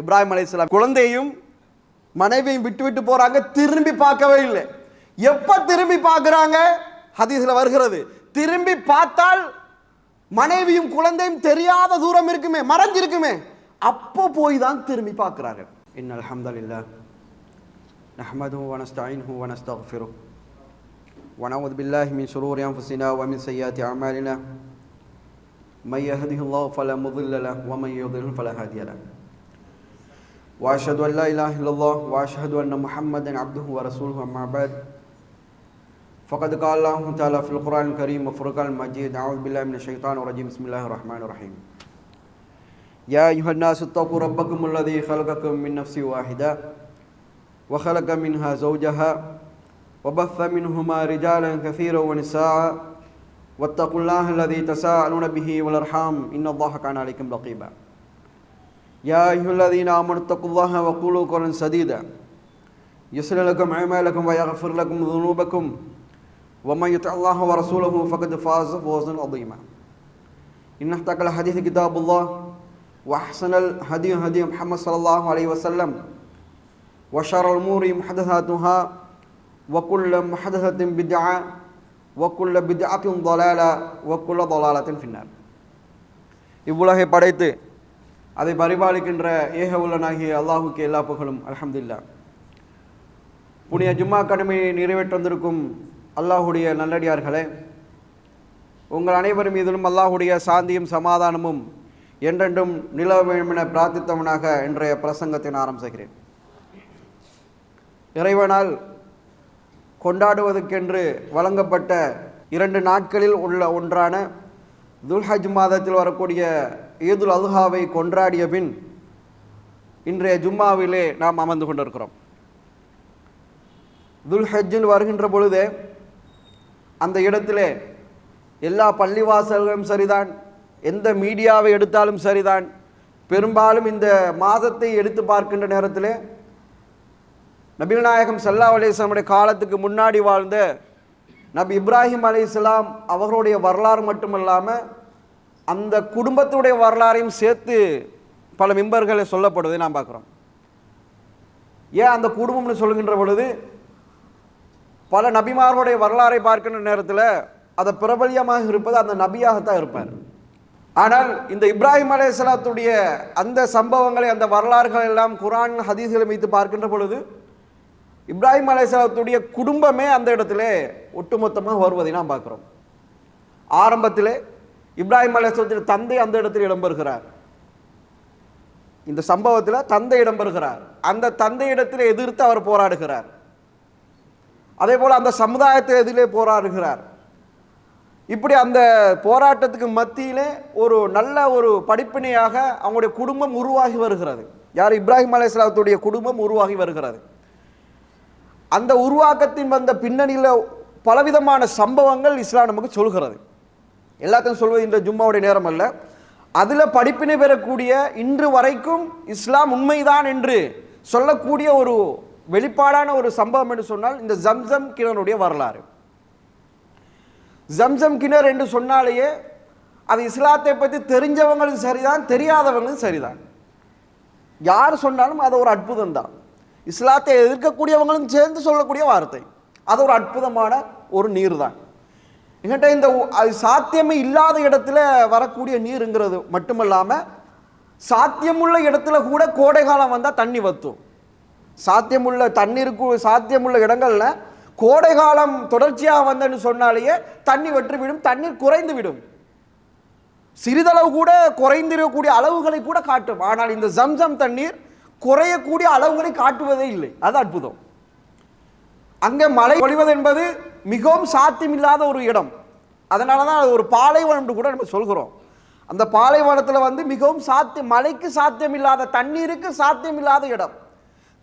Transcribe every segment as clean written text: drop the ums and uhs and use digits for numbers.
இப்ராஹிம் அலைஹிஸ்ஸலாம் குழந்தையும் மனைவியும் விட்டு விட்டு போறாங்க, திரும்பி பார்க்கவே இல்லை. எப்ப திரும்பி பார்க்கறாங்க? ஹதீஸ்ல வருகிறது, திரும்பி பார்த்தால் மனைவியும் குழந்தையும் தெரியாத தூரம் இருக்குமே, மறைஞ்சிருக்குமே, அப்போ போய் தான் திரும்பி பார்க்கிறார்கள். இன்னல் ஹம்தலில்லாஹ் நஹ்மதுஹு வ நஸ்தஈனுஹு வ நஸ்தக்ஃபிருஹு வ நஊது பில்லாஹி மின் ஷுரூரி அன்ஃபுஸினா வ மின் ஸய்யிஆத்தி அஅமாலினா من يهده الله فلا مضل له ومن يضلل فلا هادي له واشهد ان لا اله الا الله واشهد ان محمدا عبده ورسوله اما بعد فقد قال الله تعالى في القران الكريم وفرقان المجيد اعوذ بالله من الشيطان الرجيم بسم الله الرحمن الرحيم يا ايها الناس اتقوا ربكم الذي خلقكم من نفس واحده وخلق منها زوجها وبث منهما رجالا كثيرا ونساء واتقوا الله الذي تساءلون به والارحام ان الله كان عليكم رقيبا يا ايها الذين امنوا اتقوا الله وقولوا قولا سديدا يصلح لكم اعمالكم ويغفر لكم ذنوبكم ومن يطع الله ورسوله فقد فاز فوزا عظيما ان احسن الحديث كتاب الله واحسن الهدي هدي محمد صلى الله عليه وسلم وشر الامور محدثاتها وكل محدثه بدعه وَكُلَّ بِدْعَةٍ ضَلَالَةٍ وَكُلَّ ضَلَالَةٍ فِي النَّارِ. இவ்வுலகை படைத்து அதை பரிபாலிக்கின்ற ஏக உள்ளனாகிய அல்லாஹுக்கு எல்லா புகழும். அல்ஹம்துலில்லாஹ். புனித ஜும்மா கடமையை நிறைவேற்ற வந்திருக்கும் அல்லாஹுடைய நல்லடியார்களே, உங்கள் அனைவரும் மீதிலும் அல்லாஹுடைய சாந்தியும் சமாதானமும் என்றென்றும் நிலவ வேண்டும் என பிரார்த்தித்தவனாக இன்றைய பிரசங்கத்தை ஆரம்பிக்கிறேன். இறைவனால் கொண்டாடுவதற்கென்று வழங்கப்பட்ட 2 நாட்களில் உள்ள ஒன்றான துல்ஹஜ் மாதத்தில் வரக்கூடிய ஈதுல் அல்ஹாவை கொண்டாடிய பின் இன்றைய ஜும்மாவிலே நாம் அமர்ந்து கொண்டிருக்கிறோம். துல்ஹஜ்ஜில் வருகின்ற பொழுதே அந்த இடத்திலே எல்லா பள்ளிவாசல்களும் சரிதான், எந்த மீடியாவை எடுத்தாலும் சரிதான், பெரும்பாலும் இந்த மாதத்தை எடுத்து பார்க்கின்ற நேரத்திலே நபிகள் நாயகம் ஸல்லல்லாஹு அலைஹி வஸல்லம் காலத்துக்கு முன்னாடி வாழ்ந்த நபி இப்ராஹிம் அலைஹிஸ்ஸலாம் அவர்களுடைய வரலாறு மட்டுமல்லாமல் அந்த குடும்பத்துடைய வரலாறையும் சேர்த்து பல மிம்பர்களை சொல்லப்படுவதை நாம் பார்க்குறோம். ஏன் அந்த குடும்பம்னு சொல்கின்ற பொழுது பல நபிமார்களுடைய வரலாறை பார்க்கின்ற நேரத்தில் அதை பிரபல்யமாக இருப்பது அந்த நபியாகத்தான் இருப்பார். ஆனால் இந்த இப்ராஹிம் அலைஹிஸ்ஸலாத்துடைய அந்த சம்பவங்களை, அந்த வரலாறுகள் எல்லாம் குர்ஆன் ஹதீஸ்களை வைத்து பார்க்கின்ற பொழுது இப்ராஹிம் அலைஹிஸ்ஸலாத்துடைய குடும்பமே அந்த இடத்துல ஒட்டுமொத்தமாக வருவதை நாம் பார்க்கிறோம். ஆரம்பத்திலே இப்ராஹிம் அலைஹிஸ்ஸலாத்துடைய தந்தை அந்த இடத்தில் இடம்பெறுகிறார். இந்த சம்பவத்தில் தந்தை இடம்பெறுகிறார். அந்த தந்தை இடத்தில் எதிர்த்து அவர் போராடுகிறார். அதே போல அந்த சமுதாயத்தை எதிரே போராடுகிறார். இப்படி அந்த போராட்டத்துக்கு மத்தியிலே ஒரு நல்ல ஒரு படிப்பினையாக அவங்களுடைய குடும்பம் உருவாகி வருகிறது. யார்? இப்ராஹிம் அலைஹிஸ்ஸலாத்துடைய குடும்பம் உருவாகி வருகிறது. அந்த உருவாக்கத்தின் வந்த பின்னணியில் பலவிதமான சம்பவங்கள் இஸ்லாம் நமக்கு சொல்கிறது. எல்லாத்தையும் சொல்வது இந்த ஜும்மாவுடைய நேரம் அல்ல. அதில் படிப்பினை பெறக்கூடிய இன்று வரைக்கும் இஸ்லாம் உண்மைதான் என்று சொல்லக்கூடிய ஒரு வெளிப்பாடான ஒரு சம்பவம் என்று சொன்னால் இந்த ஜம்சம் கிணறுடைய வரலாறு. ஜம்சம் கிணறு என்று சொன்னாலேயே அது இஸ்லாத்தை பற்றி தெரிஞ்சவங்களும் சரிதான், தெரியாதவங்களும் சரிதான். யார் சொன்னாலும் அது ஒரு அற்புதம் தான். இஸ்லாத்தை எதிர்க்கக்கூடியவங்களும் சேர்ந்து சொல்லக்கூடிய வார்த்தை. அது ஒரு அற்புதமான ஒரு நீர் தான். என்கிட்ட இந்த சாத்தியமே இல்லாத இடத்துல வரக்கூடிய நீருங்கிறது மட்டுமல்லாமல் சாத்தியமுள்ள இடத்துல கூட கோடை காலம் வந்தால் தண்ணி வற்றும். சாத்தியமுள்ள தண்ணீருக்கு சாத்தியமுள்ள இடங்கள்ல கோடை காலம் தொடர்ச்சியாக வந்தன்னு சொன்னாலேயே தண்ணி வற்றிவிடும், தண்ணீர் குறைந்து விடும். சிறிதளவு கூட குறைந்திருக்கக்கூடிய அளவுகளை கூட காட்டும். ஆனால் இந்த ஜம்சம் தண்ணீர் குறையக்கூடிய அளவுகளை காட்டுவதே இல்லை. அது அற்புதம். அங்கே மழை பொழிவது என்பது மிகவும் சாத்தியமில்லாத ஒரு இடம். அதனால தான் அது ஒரு பாலைவனம் என்று கூட நம்ம சொல்கிறோம். அந்த பாலைவனத்தில் மிகவும் மழைக்கு சாத்தியமில்லாத, தண்ணீருக்கு சாத்தியமில்லாத இடம்.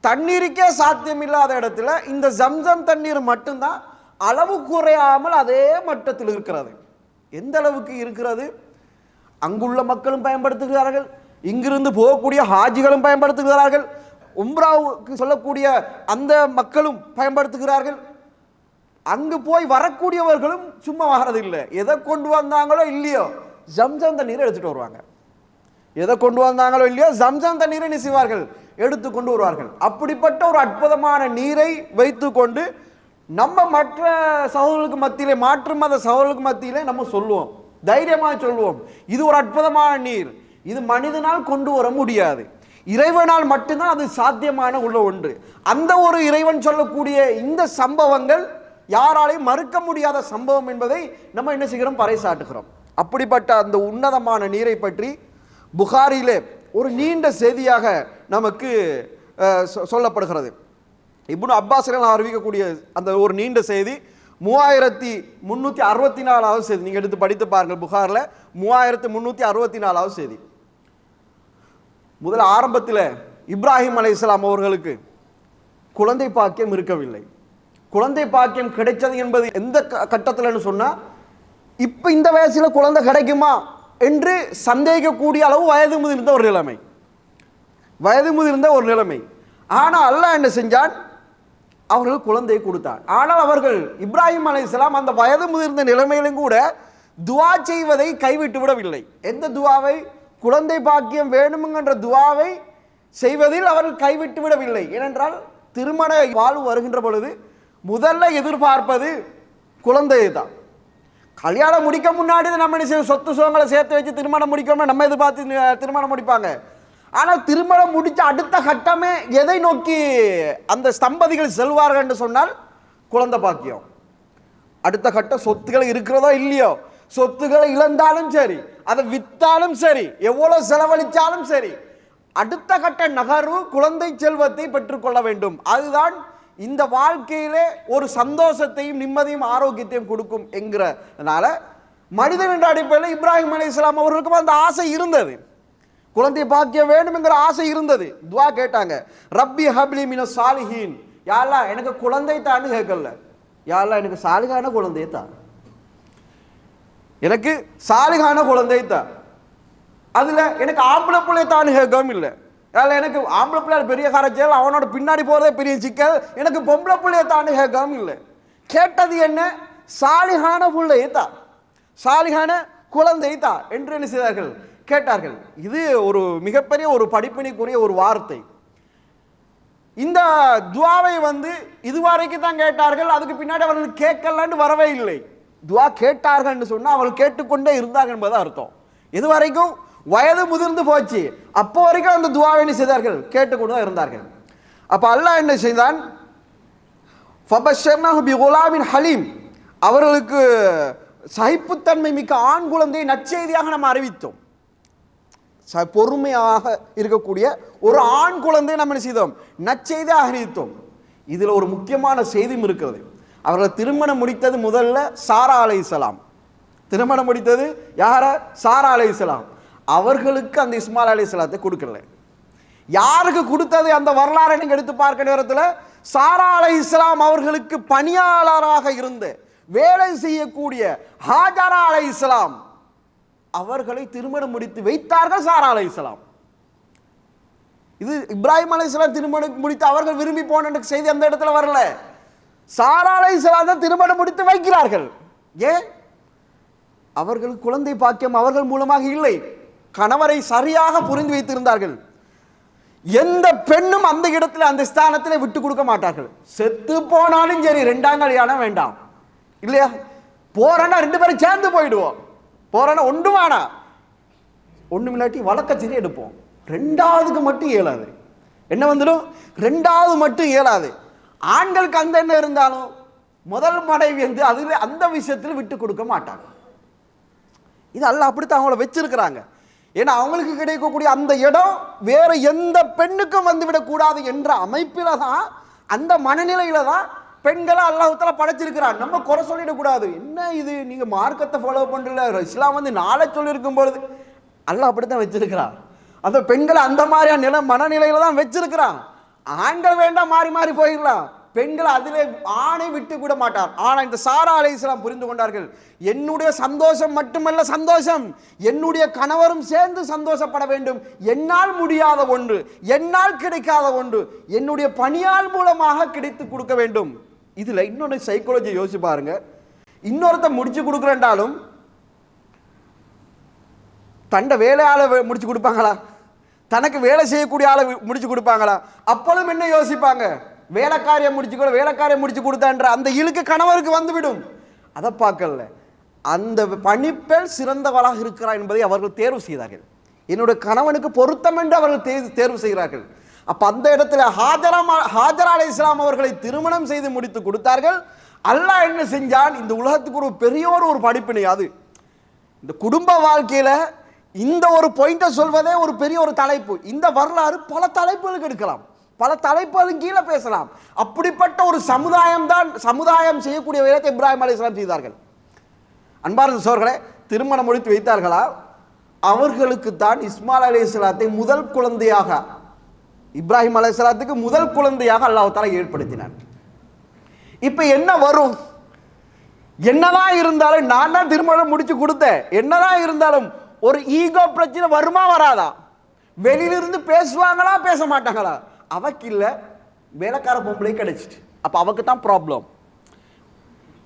தண்ணீருக்கே சாத்தியமில்லாத இடத்துல இந்த ஜம்சம் தண்ணீர் மட்டும்தான் அளவு குறையாமல் அதே மட்டத்தில் இருக்கிறது. எந்த அளவுக்கு இருக்கிறது? அங்குள்ள மக்களும் பயன்படுத்துகிறார்கள், இங்கிருந்து போகக்கூடிய ஹாஜிகளும் பயன்படுத்துகிறார்கள், உம்ராவுக்கு சொல்லக்கூடிய அந்த மக்களும் பயன்படுத்துகிறார்கள். அங்கு போய் வரக்கூடியவர்களும் சும்மா வர்றதில்லை. எதை கொண்டு வந்தாங்களோ இல்லையோ ஜம்சம் தண்ணீரை எடுத்துட்டு வருவாங்க. எதை கொண்டு வந்தாங்களோ இல்லையோ ஜம்சம் தண்ணீரை என்ன செய்வார்கள், எடுத்து கொண்டு வருவார்கள். அப்படிப்பட்ட ஒரு அற்புதமான நீரை வைத்து கொண்டு நம்ம மற்ற சகோதரர்களுக்கு மத்தியிலே, மாற்று மத சகோதரர்களுக்கு மத்தியிலே நம்ம சொல்லுவோம், தைரியமாக சொல்லுவோம், இது ஒரு அற்புதமான நீர், இது மனிதனால் கொண்டு வர முடியாது, இறைவனால் மட்டும்தான் அது சாத்தியமான உள்ள ஒன்று. அந்த ஒரு இறைவன் சொல்லக்கூடிய இந்த சம்பவங்கள் யாராலையும் மறுக்க முடியாத சம்பவம் என்பதை நம்ம என்ன செய்கிறோம், பறைசாட்டுகிறோம். அப்படிப்பட்ட அந்த உன்னதமான நீரை பற்றி புகாரிலே ஒரு நீண்ட செய்தியாக நமக்கு சொல்லப்படுகிறது. இப்னு அப்பாஸ் அறிவிக்கக்கூடிய அந்த ஒரு நீண்ட செய்தி 3364வது செய்தி. நீங்க எடுத்து படித்து பாருங்கள். புகாரில் 3364வது செய்தி. முதல் ஆரம்பத்தில் இப்ராஹிம் அலைஹிஸ்ஸலாம் அவர்களுக்கு குழந்தை பாக்கியம் இருக்கவில்லை. குழந்தை பாக்கியம் கிடைச்சது என்பது எந்த கட்டத்தில்னு சொன்னா, இப்ப இந்த வயசுல குழந்தை கிடைக்குமா என்று சந்தேகக்கூடிய அளவு வயது முதிர்ந்த ஒரு நிலைமை, வயது முதிர்ந்த ஒரு நிலைமை. ஆனால் அல்லாஹ் என்ன செஞ்சான், அவர்கள் குழந்தையை கொடுத்தான். ஆனால் அவர்கள் இப்ராஹிம் அலைஹிஸ்ஸலாம் அந்த வயது முதிர்ந்த நிலைமையிலும் கூட துவா செய்வதை கைவிட்டு விடவில்லை. எந்த துவாவை, குழந்தை பாக்கியம் வேணுமென்ற துவாவை செய்வதில் அவர்கள் கைவிட்டு விடவில்லை. ஏனென்றால் திருமண வாழ்வு வருகின்ற பொழுது முதல்ல எதிர்பார்ப்பது குழந்தையை தான். கல்யாணம் முடிக்க முன்னாடி நம்ம சொத்து சுகங்களை சேர்த்து வச்சு திருமணம் முடிக்கணும் நம்ம எதிர்பார்த்து திருமணம் முடிப்பாங்க. ஆனால் திருமணம் முடிச்ச அடுத்த கட்டமே எதை நோக்கி அந்த தம்பதிகள் செல்வார்கள் என்று சொன்னால் குழந்தை பாக்கியம். அடுத்த கட்ட சொத்துக்கள் இருக்கிறதோ இல்லையோ, சொத்துக்களை இழந்தாலும் சரி, அதை வித்தாலும் சரி, எவ்வளவு செலவழிச்சாலும் சரி, அடுத்த கட்ட நகர்வு குழந்தை செல்வத்தை பெற்றுக்கொள்ள வேண்டும். அதுதான் இந்த வாழ்க்கையிலே ஒரு சந்தோஷத்தையும் நிம்மதியும் ஆரோக்கியத்தையும் கொடுக்கும் என்கிறதுனால மனிதன் என்ற அடிப்படையில் இப்ராஹிம் அலைஹிஸ்ஸலாம் அவர்களுக்கும் அந்த ஆசை இருந்தது, குழந்தை பாக்கியம் வேண்டும் என்கிற ஆசை இருந்தது. துவா கேட்டாங்க, ரப்பி ஹப்லி மினஸ் சாலிஹீன், யா அல்லாஹ் எனக்கு குழந்தை தான்னு கேட்கல, யா அல்லாஹ் எனக்கு சாலிகான குழந்தையை தான், எனக்கு சாலிகான குழந்தை தான். அதுல எனக்கு ஆம்பளை பிள்ளை தான் கேட்கவும் இல்லை, எனக்கு ஆம்பளை பிள்ளை பெரிய கரைச்சல், அவனோட பின்னாடி போறதே பெரிய சிக்கல், எனக்கு பொம்பளை பிள்ளையை தான் கேட்கவும் இல்லை. கேட்டது என்ன, சாலிகான பிள்ளையை தான், சாலிகான குழந்தை தான் என்று என்ன செய்தார்கள், கேட்டார்கள். இது ஒரு மிகப்பெரிய ஒரு படிப்பினைக்குரிய ஒரு வார்த்தை. இந்த துவாவை இதுவரைக்கும் தான் கேட்டார்கள், அதுக்கு பின்னாடி அவர்கள் கேட்கலன்னு வரவே இல்லை. துவா கேட்டார்கள் என்று சொன்னா அவர்கள் கேட்டுக்கொண்டே இருந்தார்கள் என்பது அர்த்தம். இதுவரைக்கும் வயது முதிர்ந்து போச்சு, அப்போ வரைக்கும் அந்த துவாவை என்ன செய்தார்கள், கேட்டுக்கொண்டு இருந்தார்கள். அப்ப அல்லாஹ் என்ன செய்தான், ஃபபஷர்னாஹு பிகுலாமின் ஹலீம், அவர்களுக்கு சகிப்புத்தன்மை மிக்க ஆண் குழந்தையை நற்செய்தியாக நம்ம அறிவித்தோம். பொறுமையாக இருக்கக்கூடிய ஒரு ஆண் குழந்தையை நம்ம என்ன செய்தோம், நற்செய்தியாக அறிவித்தோம். இதுல ஒரு முக்கியமான செய்தியும் இருக்கிறது. அவர்கள் திருமணம் முடித்தது முதல்ல சாரா அலைஹிஸ்ஸலாம், திருமணம் முடித்தது யார, சாரா அலைஹிஸ்ஸலாம். அவர்களுக்கு அந்த இஸ்மாயில் அலைஹிஸ்ஸலாத்தை கொடுக்கல. யாருக்கு கொடுத்தது அந்த வரலாறை நீங்க எடுத்து பார்க்க நேரத்தில், சாரா அலைஹிஸ்ஸலாம் அவர்களுக்கு பணியாளராக இருந்து வேலை செய்யக்கூடிய ஹாஜரா அலைஹிஸ்ஸலாம் அவர்களை திருமணம் முடித்து வைத்தார்கள் சாரா அலைஹிஸ்ஸலாம். இது இப்ராஹிம் அலைஹிஸ்ஸலாம் திருமணம் முடித்து அவர்கள் விரும்பி போன செய்தி அந்த இடத்துல வரல, சாரா அலைஹிஸ்ஸலாம் தான் திருமணம் முடித்து வைக்கிறார்கள். ஏன், அவர்கள் குழந்தை பாக்கியம் அவர்கள் மூலமாக இல்லை, கணவரை சரியாக புரிந்து வைத்திருந்தார்கள். எந்த பெண்ணும் அந்த இடத்துல அந்த ஸ்தானத்தில் விட்டு கொடுக்க மாட்டார்கள். செத்து போனாலும் சரி ரெண்டாம் கல்யாணம் வேண்டாம் இல்லையா, போறேன்னா ரெண்டு பேரும் சேர்ந்து போயிடுவோம், போறேன்னா ஒன்று வேணா, ஒண்ணுமில்லாட்டி வழக்கச்சேரி எடுப்போம். ரெண்டாவதுக்கு மட்டும் இயலாது, என்ன வந்துடும், ரெண்டாவது மட்டும் இயலாது. ஆண்களுக்கு அந்த என்ன இருந்தாலும் முதல் மனைவி அதுல அந்த விஷயத்தில் விட்டு கொடுக்க மாட்டாங்க. இது அல்லாஹ் அப்படித்தான் அவங்கள வச்சிருக்கிறாங்க. ஏன்னா அவங்களுக்கு கிடைக்கக்கூடிய அந்த இடம் வேற எந்த பெண்ணுக்கும் வந்துவிடக்கூடாது என்ற அமைப்பில தான், அந்த மனநிலையில தான் பெண்களை அல்லாஹ்வுத்தாலா படைச்சிருக்கிறான். நம்ம குறை சொல்லிடக்கூடாது, என்ன இது நீங்க மார்க்கத்தை ஃபாலோ பண்றீங்க, இஸ்லாம் நாளை சொல்லியிருக்கும் பொழுது அல்லாஹ் அப்படித்தான் வச்சிருக்கிறான். அந்த பெண்களை அந்த மாதிரியான மனநிலையில தான் வச்சிருக்கிறான். ஆண்கள் வேண்டாம் மாறி மாறி போயிடலாம், பெண்கள் அதிலே ஆணை விட்டு கூட மாட்டார். ஆனா இந்த சாரா அலைஹிஸ்ஸலாம் புரிந்து கொண்டார்கள், என்னுடைய சந்தோஷம் மட்டுமல்ல சந்தோஷம், என்னுடைய கணவரும் சேர்ந்து சந்தோஷப்பட வேண்டும். என்னால் முடியாத ஒன்று, என்னால் கிடைக்காத ஒன்று என்னுடைய பணியால் மூலமாக கிடைத்து கொடுக்க வேண்டும். இதுல இன்னொரு சைக்காலஜி யோசிச்சு பாருங்க. இன்னொருத்த முடிச்சு கொடுக்குறேன்டாலும் தண்ட வேலையாளை முடிச்சு கொடுப்பாங்களா? தனக்கு வேலை செய்யக்கூடிய ஆளை முடிச்சு கொடுப்பாங்களா? அப்பொழுதும் என்ன யோசிப்பாங்க? வேலைக்காரியம் முடிச்சு கொடுத்தான்ற அந்த இழுக்கு கணவருக்கு வந்துவிடும். அதை பார்க்கல. அந்த பணிப்பெண் சிறந்தவளாக இருக்கிறார் என்பதை அவர்கள் தேர்வு செய்தார்கள். என்னுடைய கணவனுக்கு பொருத்தம் என்று அவர்கள் தேர்வு செய்கிறார்கள். அப்ப அந்த இடத்துல ஹாஜரா அலைஹிஸ்ஸலாம் அவர்களை திருமணம் செய்து முடித்து கொடுத்தார்கள். அல்லாஹ் என்ன செஞ்சான்? இந்த உலகத்துக்கு ஒரு பெரிய ஒரு படிப்பினை. அது இந்த குடும்ப வாழ்க்கையில இந்த ஒரு பாயிண்ட சொல்வதே ஒரு பெரிய ஒரு தலைப்பு. இந்த வரலாறு பல தலைப்புகளுக்கு எடுக்கலாம், பல தலைப்புகளுக்கு கீழே பேசலாம். அப்படிப்பட்ட ஒரு சமுதாயம் செய்யக்கூடிய வேலையை இப்ராஹிம் அலைஹிஸ்ஸலாம் செய்தார்கள். அன்பார்ந்த சகோதரர்களே, திருமணம் முடித்து வைத்தார்களா? அவர்களுக்கு தான் இஸ்மாயில் அலைஹிஸ்ஸலாத்தை முதல் குழந்தையாக, இப்ராஹிம் அலைஹிஸ்ஸலாத்துக்கு முதல் குழந்தையாக அல்லாஹ் தஆலா ஏற்படுத்தினார். இப்ப என்ன வரும்? என்னதான் இருந்தாலும் நான் தான் திருமணம் முடிச்சு கொடுத்தேன், என்னதான் இருந்தாலும் ஒரு ஈகோ பிரச்சனை வருமா வராதா? வெளியிலிருந்து பேசுவாங்களா பேச மாட்டாங்களா? அவக்கு இல்ல, வேலைக்கார பொம்பளை கிடைச்சிட்டு. அப்ப அவக்கு தான் ப்ராப்ளம்.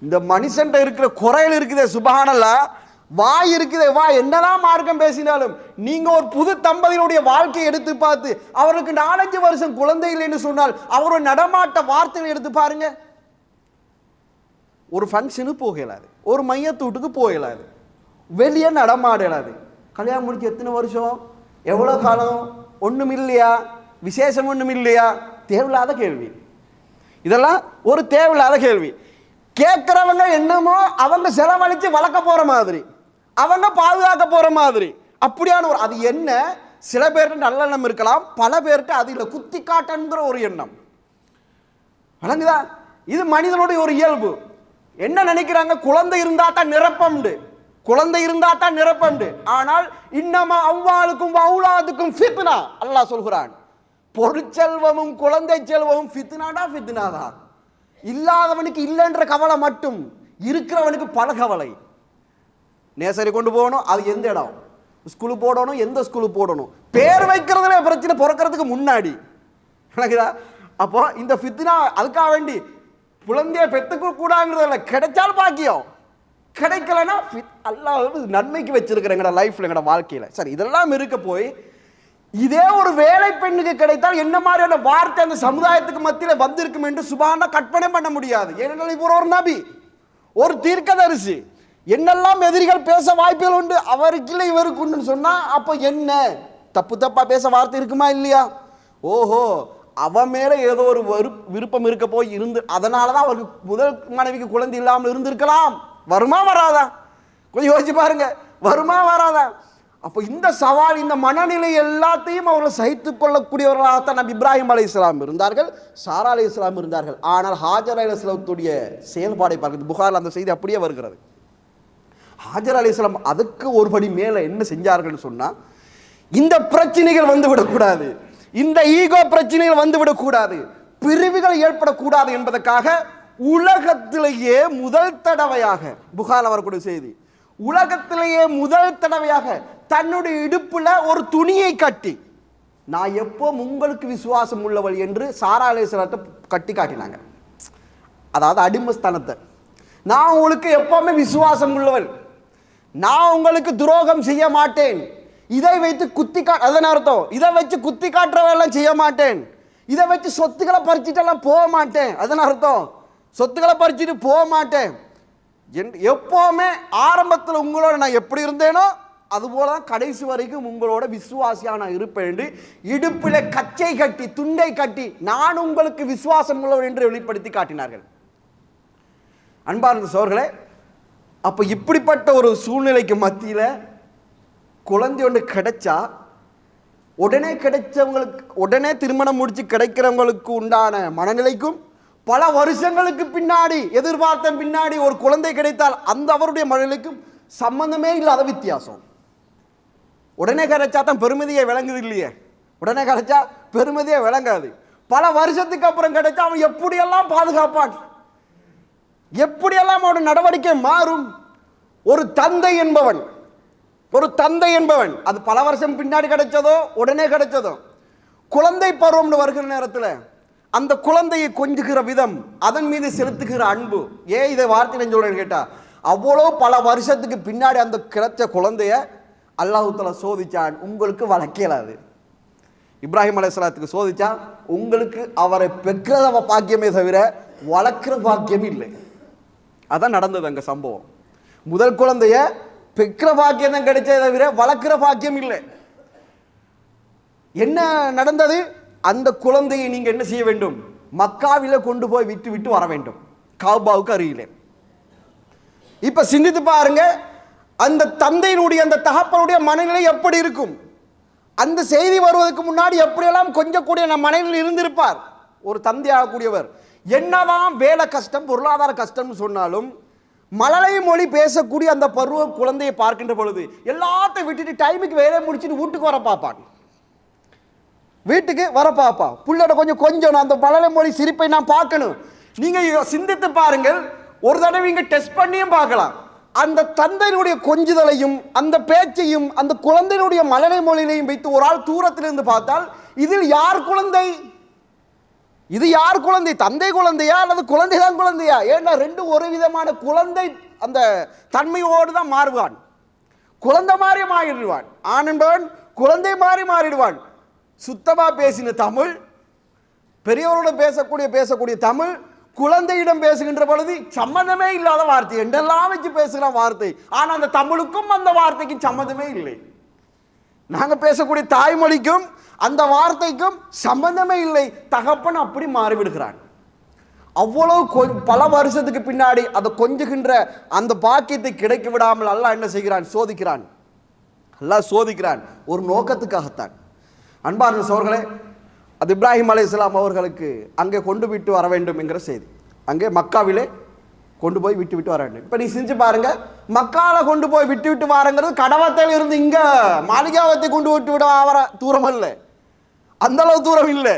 இந்த மனுஷன் இருக்கிற குறையில் இருக்குதே, சுபஹானல்லாஹ், வாய் இருக்குதே, வாய் என்னதான் மார்க்கம் பேசினாலும் நீங்க ஒரு புது தம்பதியினுடைய வாழ்க்கையை எடுத்து பார்த்து அவருக்கு 4-5 வருஷம் குழந்தை இல்லைன்னு சொன்னால் அவரோட நடமாட்ட வார்த்தைகளை எடுத்து பாருங்க. ஒரு ஃபங்க்ஷனு போகலாது, ஒரு மையத்தூட்டுக்கு போகலாது, வெளியே நடமாடலாது. கல்யாணம் முடிச்சு எத்தனை வருஷம், எவ்வளோ காலம், ஒன்றும் இல்லையா, விசேஷம் ஒன்றும் இல்லையா? தேவையில்லாத கேள்வி. இதெல்லாம் ஒரு தேவையில்லாத கேள்வி. கேட்கிறவங்க என்னமோ அவங்க செலவழிச்சு வளர்க்க போற மாதிரி, அவங்க பாதுகாக்க போற மாதிரி, அப்படியான ஒரு அது என்ன? சில பேர்கிட்ட நல்ல எண்ணம் இருக்கலாம், பல பேர்கிட்ட அதில் குத்தி காட்டுங்கிற ஒரு எண்ணம் வழங்குதா? இது மனிதனுடைய ஒரு இயல்பு. என்ன நினைக்கிறாங்க? குழந்தை இருந்தா தான் நிரப்பம்ண்டு, குழந்தை இருந்தா தான் நிரப்பம்ண்டு. ஆனால் இன்னமா அவ்வாளுக்கும் அவுலாதுக்கும் ஃபித்னா, அல்லாஹ் சொல்கிறான். பொருட்செல்வமும் குழந்தை செல்வமும் ஃபித்னா தான். இல்லாதவனுக்கு இல்லைன்ற கவலை மட்டும், இருக்கிறவனுக்கு பல கவலை. நேசரி கொண்டு போகணும், அது எந்த இடம், ஸ்கூலு போடணும், எந்த ஸ்கூலு போடணும், பேர் வைக்கிறதுல பிரச்சனை, பிறக்கிறதுக்கு முன்னாடி. அப்போ இந்த ஃபித்னா, அதுக்காக வேண்டி குழந்தைய பெற்றுக்க கூடாதுங்கிறதுல கிடைச்சால் பாக்கியம், கிடைக்கலன்னா அல்லாஹ் நன்மைக்கு வச்சிருக்கிற எங்கட லைஃப்ல, எங்கட வாழ்க்கையில. சரி, இதெல்லாம் இருக்க போய் இதே ஒரு வேலை பெண்ணுக்கு கிடைத்தால் என்ன மாதிரியான வார்த்தை அந்த சமுதாயத்துக்கு மத்தியில் வந்திருக்கும் என்று சுபானா கற்பனை பண்ண முடியாது. ஏனென்றால் இவர் ஒரு நபி, ஒரு தீர்க்கதரிசி. என்னெல்லாம் எதிரிகள் பேச வாய்ப்புகள் உண்டு, அவருக்கு இல்லை இவருக்கு உண்டுன்னு சொன்னா அப்போ என்ன தப்பா பேச வார்த்தை இருக்குமா இல்லையா? ஓஹோ, அவன் மேல ஏதோ ஒரு விருப்பம் இருக்க போய் இருந்து, அதனாலதான் அவருக்கு முதல் மனைவிக்கு குழந்தை இல்லாமல் இருந்திருக்கலாம். வருமா வராதா? கொஞ்சம் யோசிச்சு பாருங்க, வருமா வராதா? அப்போ இந்த சவால், இந்த மனநிலை எல்லாத்தையும் அவர்கள் சகித்துக் கொள்ளக்கூடியவர்களாகத்தான் நபி இப்ராஹிம் அலைஹிஸ்ஸலாம் இருந்தார்கள், சாரா அலைஹிஸ்ஸலாம் இருந்தார்கள். ஆனால் ஹாஜர் அலைஹிஸ்ஸலாத்துடைய செயல்பாடை பார்க்கிறது, புகாரில் அந்த செய்தி அப்படியே வருகிறது. ஹாஜர் அலைஹிஸ்ஸலாம் அதுக்கு ஒருபடி மேல என்ன செஞ்சார்கள் சொன்னா, இந்த பிரச்சனைகள் வந்து விடக்கூடாது, இந்த ஈகோ பிரச்சனைகள் வந்து விடக்கூடாது, பிரிவுகள் ஏற்படக்கூடாது என்பதற்காக உலகத்திலேயே முதல் தடவையாக, புகாரில் வரக்கூடிய செய்தி, உலகத்திலேயே முதல் தடவையாக தன்னுடைய இடுப்புல ஒரு துணியை கட்டி, நான் எப்போ உங்களுக்கு விசுவாசம் உள்ளவள் என்று சாரா அலைஹிஸ்ஸலாத்தை கட்டி காட்டினாங்க. அதாவது அடிமஸ்தானத்தை, நான் உங்களுக்கு எப்பவுமே விசுவாசம் உள்ளவள், நான் உங்களுக்கு துரோகம் செய்ய மாட்டேன், இதை வைத்து குத்தி அதன் அர்த்தம், இதை வச்சு குத்தி காட்டுறவெல்லாம் செய்ய மாட்டேன், இதை வச்சு சொத்துக்களை பறிச்சுட்டு எல்லாம் போக மாட்டேன், அதன் அர்த்தம் சொத்துக்களை பறிச்சுட்டு போக மாட்டேன். எப்பவுமே ஆரம்பத்தில் உங்களோட நான் எப்படி இருந்தேனோ அதுபோல கடைசி வரைக்கும் உங்களோட விசுவாசியா நான் இருப்பேன் என்று இடுப்பில கச்சை கட்டி, துண்டை கட்டி, நான் உங்களுக்கு விசுவாசம் உள்ளவர் என்று வெளிப்படுத்தி காட்டினார்கள். அன்பார்ந்த சகோதரர்களே, அப்ப இப்படிப்பட்ட ஒரு சூழ்நிலைக்கு மத்தியில குழந்தை ஒன்று கிடைச்சா உடனே கிடைச்சவங்களுக்கு, உடனே திருமணம் முடிச்சு கிடைக்கிறவங்களுக்கு உண்டான மனநிலைக்கும், பல வருஷங்களுக்கு பின்னாடி எதிர்பார்த்த பின்னாடி ஒரு குழந்தை கிடைத்தால் அந்த அவருடைய மனநிலைக்கும் சம்பந்தமே இல்லாத வித்தியாசம். உடனே கிடைச்சா தான் பெருமதியை விளங்குது இல்லையே, உடனே கிடைச்சா பெருமதியை விளங்காது. பல வருஷத்துக்கு அப்புறம் கிடைச்சா அவன் எப்படியெல்லாம் பாதுகாப்பான், எப்படியெல்லாம் அவனோட நடவடிக்கை மாறும். ஒரு தந்தை என்பவன் அது பல வருஷம் பின்னாடி கிடைச்சதோ உடனே கிடைச்சதோ, குழந்தை பருவம்னு வருகிற நேரத்தில் அந்த குழந்தையை கொஞ்சுகிற விதம், அதன் மீது செலுத்துகிற அன்பு, இதை வார்த்தை சொல்றேன்னு கேட்டா, அவ்வளோ பல வருஷத்துக்கு பின்னாடி அந்த கிடைச்ச குழந்தைய அல்லாஹ் தஆலா சோதிச்சான், உங்களுக்கு வளர்க்கலாது. இப்ராஹிம் அலைஹிஸ்ஸலாத்துக்கு சோதிச்சா, உங்களுக்கு அவரை பெற்ற பாக்கியமே தவிர வளர்க்கிற பாக்கியம் இல்லை. அதான் நடந்தது அங்க சம்பவம். முதல் குழந்தைய பெற்ற பாக்கியம் தான் கிடைச்சதை தவிர வளர்க்கிற பாக்கியம் இல்லை. என்ன நடந்தது? அந்த குழந்தையை நீங்க என்ன செய்ய வேண்டும்? மக்காவில கொண்டு போய் விட்டு விட்டு வர வேண்டும், காபாவுக்கு அருகிலே. இப்ப சிந்தித்து பாருங்க, அந்த தந்தையினுடைய அந்த தகப்பனுடைய மனநிலை எப்படி இருக்கும்? அந்த செய்தி வருவதற்கு முன்னாடி எப்படியெல்லாம் கொஞ்சம் கூடிய நம் மனநிலையில் இருந்திருப்பார் ஒரு தந்தையாகக்கூடியவர். என்னதான் வேலை கஷ்டம், பொருளாதார கஷ்டம்னு சொன்னாலும் மழலை மொழி பேசக்கூடிய அந்த பருவ குழந்தையை பார்க்கின்ற பொழுது எல்லாத்தையும் விட்டுட்டு டைமுக்கு வேலையை முடிச்சுட்டு வீட்டுக்கு வர பார்ப்பான். வீட்டுக்கு வர பாப்பா புள்ளோட கொஞ்சம் அந்த மழலை மொழி சிரிப்பை நான் பார்க்கணும். நீங்க சிந்தித்து பாருங்கள், ஒரு தடவை இங்க டெஸ்ட் பண்ணியும் பார்க்கலாம். அந்த தந்தையினுடைய கொஞ்சுதலையும் அந்த பேச்சையும் அந்த குழந்தையினுடைய மழலை மொழியிலையும் வைத்து ஒரு ஆள் தூரத்திலிருந்து பார்த்தால் இதில் யார் குழந்தை? இது யார் குழந்தை? தந்தை குழந்தையா அல்லது குழந்தை தான் குழந்தையா? ஏன்னா ரெண்டு ஒரு விதமான குழந்தை அந்த தன்மையோடு தான் மாறுவான். குழந்தை மாதிரி மாறிடுவான். ஆண் என்பவன் குழந்தை மாதிரி மாறிடுவான். சுத்தமா பேசின தமிழ், பெரியவரோட பேசக்கூடிய தமிழ், குழந்தையிடம் பேசுகின்ற பொழுது சம்பந்தமே இல்லாத வார்த்தை, என்றெல்லாம் வச்சு பேசுகிற வார்த்தை. ஆனா அந்த தமிழுக்கும் அந்த வார்த்தைக்கும் சம்பந்தமே இல்லை. நாங்க பேசக்கூடிய தாய்மொழிக்கும் அந்த வார்த்தைக்கும் சம்பந்தமே இல்லை. தகப்பன் அப்படி மாறிவிடுகிறான். அவ்வளவு பல வருஷத்துக்கு பின்னாடி அதை கொஞ்சுகின்ற அந்த பாக்கியத்தை கிடைக்க விடாமல் அல்லாஹ் என்ன செய்கிறான்? சோதிக்கிறான். அல்லாஹ் சோதிக்கிறான் ஒரு நோக்கத்துக்காகத்தான். அன்பார்ந்த சகோதரர்களே, அது இப்ராஹிம் அலைஹிஸ்ஸலாம் அவர்களுக்கு அங்கே கொண்டு விட்டு வர வேண்டும் என்கிற செய்தி. அங்கே மக்காவிலே கொண்டு போய் விட்டு வர வேண்டும். இப்போ நீ செஞ்சு பாருங்க, மக்கால கொண்டு போய் விட்டு வரங்கிறது கடவத்தையில் இருந்து இங்க மாளிகாவத்தை கொண்டு விட வர தூரம் அல்ல, அந்த அளவு தூரம் இல்லை.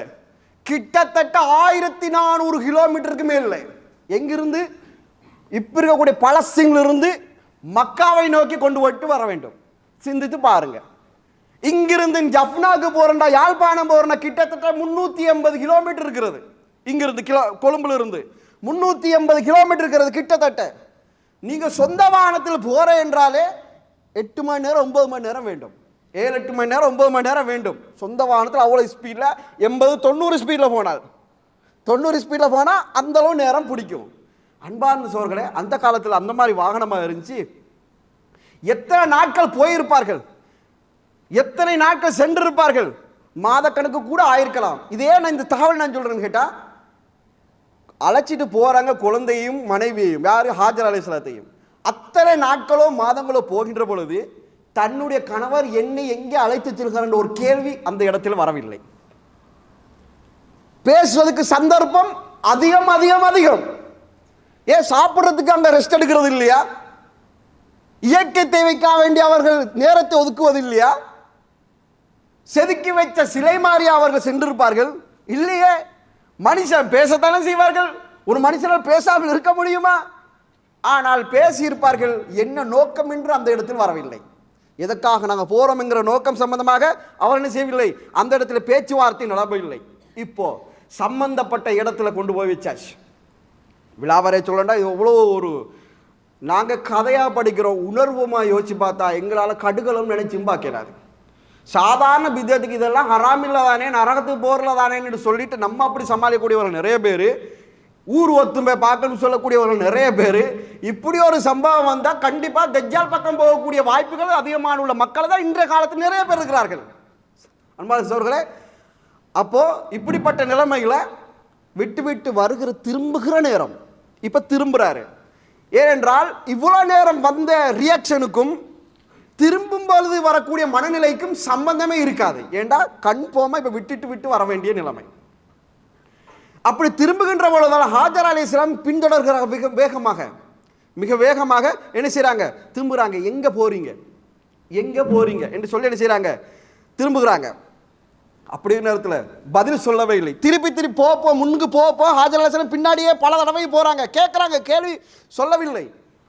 கிட்டத்தட்ட 1400 கிலோமீட்டருக்கு மேல். எங்கிருந்து? இப்ப இருக்கக்கூடிய பலஸ்தீன்ல இருந்து மக்காவை நோக்கி கொண்டு போயிட்டு வர வேண்டும். சிந்தித்து பாருங்க. இங்கிருந்து ஜஃப்னாக்கு போறா, யாழ்ப்பாணம் போறா, கிட்டத்தட்ட 380 கிலோமீட்டர் இருக்கிறது. இங்கிருந்து கொழும்புல இருந்து 380 கிலோமீட்டர் இருக்கிறது கிட்டத்தட்ட. நீங்க சொந்த வாகனத்தில் போற என்றாலே 8 மணி நேரம் 9 மணி நேரம் வேண்டும். 7-8 மணி நேரம் 9 மணி நேரம் வேண்டும். சொந்த வாகனத்தில் அவ்வளவு ஸ்பீட்ல 80-90 ஸ்பீட்ல போனால் 90 ஸ்பீட்ல போனா அந்த அளவு நேரம் பிடிக்கும். அன்பார்ந்த சகோதரர்களே, அந்த காலத்தில் அந்த மாதிரி வாகனமா இருந்துச்சு. எத்தனை நாட்கள் போயிருப்பார்கள், எத்தனை நாட்கள் சென்றிருப்பார்கள், மாத கணக்கு கூட ஆயிருக்கலாம். இதே நான் இந்த தகவல் நான் சொல்றேன்னு கேட்டா, அழைச்சிட்டு போறாங்க குழந்தையும் மனைவியையும், யாரு? ஹாஜர் அலைஹிஸ்ஸலாத்தையும். அத்தனை நாட்களோ மாதங்களோ போகின்ற பொழுது தன்னுடைய கணவர் என்னை எங்கே அழைத்து செல்கிறார் ஒரு கேள்வி அந்த இடத்தில் வரவில்லை. பேசுவதற்கு சந்தர்ப்பம் அதிகம் அதிகம் அதிகம். ஏன் சாப்பிட்றதுக்கு அங்க ரெஸ்ட் எடுக்கிறது இல்லையா? இயற்கை தேவைக்காக வேண்டி அவர்கள் நேரத்தை ஒதுக்குவது இல்லையா? செதுக்கி வைத்த சிலை மாறி அவர்கள் சென்றிருப்பார்கள் இல்லையே. மனுஷன் பேசத்தானே செய்வார்கள். ஒரு மனுஷனால் பேசாமல் இருக்க முடியுமா? ஆனால் பேசியிருப்பார்கள். என்ன நோக்கம் என்று அந்த இடத்தில் வரவில்லை. எதற்காக நாங்கள் போறோம் என்கிற நோக்கம் சம்பந்தமாக அவர் என்ன செய்யவில்லை. அந்த இடத்துல பேச்சுவார்த்தை நடக்கவில்லை. இப்போ சம்பந்தப்பட்ட இடத்துல கொண்டு போய் வச்சாச்சு. விழாவரை சொல்லண்டா இது எவ்வளோ ஒரு நாங்கள் கதையாக படிக்கிறோம். உணர்வுமா யோசிச்சு பார்த்தா எங்களால் கடுகளும் நினைச்சும் பார்க்கிறாரு. சாதாரண பிதத்துக்கு இதெல்லாம் ஹராமில்ல தானே, நரகத்துக்கு போரில் தானேன்னு சொல்லிட்டு நம்ம அப்படி சமாளிக்கக்கூடியவர்கள் நிறைய பேர், ஊர் ஒத்துமை பார்க்கணும்னு சொல்லக்கூடியவர்கள் நிறைய பேர். இப்படி ஒரு சம்பவம் வந்தால் கண்டிப்பாக தஜ்ஜால் பக்கம் போகக்கூடிய வாய்ப்புகள் அதிகமான உள்ள மக்கள் தான் இன்றைய காலத்தில் நிறைய பேர் இருக்கிறார்கள். அன்பான சகோதரர்களே, அப்போ இப்படிப்பட்ட நிலைமைகளை விட்டு வருகிற திரும்புகிற நேரம் இப்போ திரும்புறாரு. ஏனென்றால் இவ்வளோ நேரம் வந்த ரியாக்ஷனுக்கும் திரும்பும் பொழுது வரக்கூடிய மனநிலைக்கும் சம்பந்தமே இருக்காது. ஏண்டா கன்ஃபார்மா இப்ப விட்டு வர வேண்டிய நிலைமை. அப்படி திரும்புகின்ற பொழுதுதான் ஹாஜர் அலைஹிஸ்ஸலாம் பின்தொடர்கிறாங்க. மிக வேகமாக என்ன செய்யறாங்க? திரும்புறாங்க. எங்க போறீங்க என்று சொல்லி என்ன செய்யறாங்க? திரும்புகிறாங்க. அப்படி நேரத்தில் பதில் சொல்லவே இல்லை. திருப்பி போ முன்னுக்கு போ. ஹாஜர் அலைஹிஸ்ஸலாம் பின்னாடியே பல தடவை போறாங்க, கேட்கறாங்க, கேள்வி சொல்லவில்லை.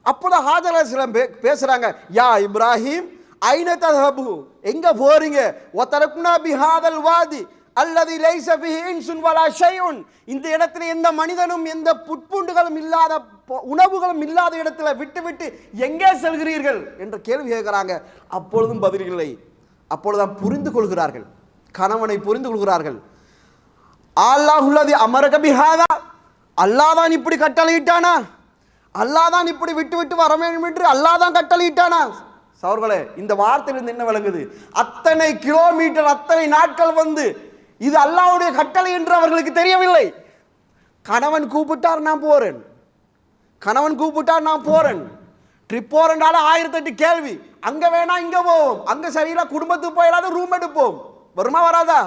அப்போதான் ஹாஜர் அலைஹிஸ்ஸலாம் பேசுறாங்க. யா இப்ராஹிம் ஐன தஹபு, எங்க போறீங்க? வதரக்னா பிஹாதல் வாதி, அல்லதி லைஸ பிஹி இன்சுன் வலா ஷைஉன், இந்த இடத்துல எந்த மனிதனும் எந்த புட்பூண்டுகளும் இல்லாத உணவுகளும் இல்லாத இடத்துல விட்டு எங்கே செல்கிறீர்கள் என்ற கேள்வி கேட்கிறாங்க. அப்பொழுதும் பதில் இல்லை. அப்பொழுதுதான் புரிந்து கொள்கிறார்கள், கணவனை புரிந்து கொள்கிறார்கள். அல்லாஹுல்லதி அமரக பிஹாதா, அல்லாஹ் தான் இப்படி கட்டளையிட்டானா, அல்லாஹ் தான் இப்படி விட்டு வர வேண்டும் என்று அல்லாஹ் தான் கட்டளையிட்டானா? சகோதரர்களே, இந்த வார்த்தையிலிருந்து என்ன விளங்குது? அத்தனை கிலோமீட்டர், அத்தனை நாட்கள் வந்து இது அல்லாஹ்வுடைய கட்டளை என்று அவர்களுக்கு தெரியவில்லை. கணவன் கூப்பிட்டார் நான் போறேன், கணவன் கூப்பிட்டார் நான் போறேன். ட்ரிப் போறேன்னால 1008 கேள்வி. அங்க வேணா இங்க போவோம், அங்க சரியில்லை குடும்பத்துக்கு போயிடாத ரூம் எடுப்போம், வருமா வராதா?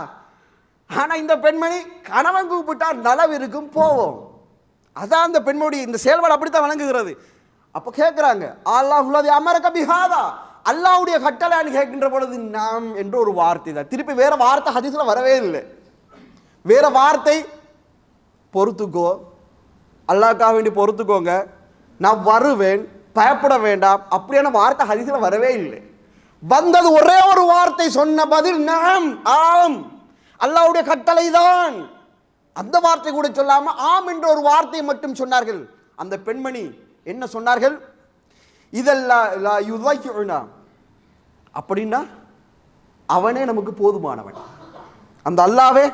ஆனா இந்த பெண்மணி கணவன் கூப்பிட்டார் நலவு இருக்கும் போவோம். அதான் அந்த பெண்மணி இந்த செயல்பாடு அப்படித்தான் வழங்குகிறது. அப்ப கேட்கிறாங்க, அல்லாஹுல்லதி அமரக பிஹாதா, அல்லாஹ்வுடைய கட்டளைன்னு கேட்கின்ற பொழுது நாம் என்ற ஒரு வார்த்தை தான். திருப்பி வேற வார்த்தை ஹதீஸ்ல வரவே இல்லை. வேற வார்த்தை பொறுத்துக்கோ, அல்லாஹ்க்காக வேண்டி பொறுத்துக்கோங்க, நான் வருவேன், பயப்பட வேண்டாம், அப்படியான வார்த்தை ஹதீஸ்ல வரவே இல்லை. வந்தது ஒரே ஒரு வார்த்தை, சொன்ன பதில் நாம், ஆம், அல்லாஹ்வுடைய கட்டளை தான். அந்த வார்த்தை கூட சொல்லாம ஆம் என்ற ஒரு வார்த்தையை மட்டும் சொன்னார்கள். அந்த பெண்மணி என்ன சொன்னார்கள்? இதெல்லாம் அப்படின்னா அவனே நமக்கு போதுமானவன், அந்த அல்லாஹ்வே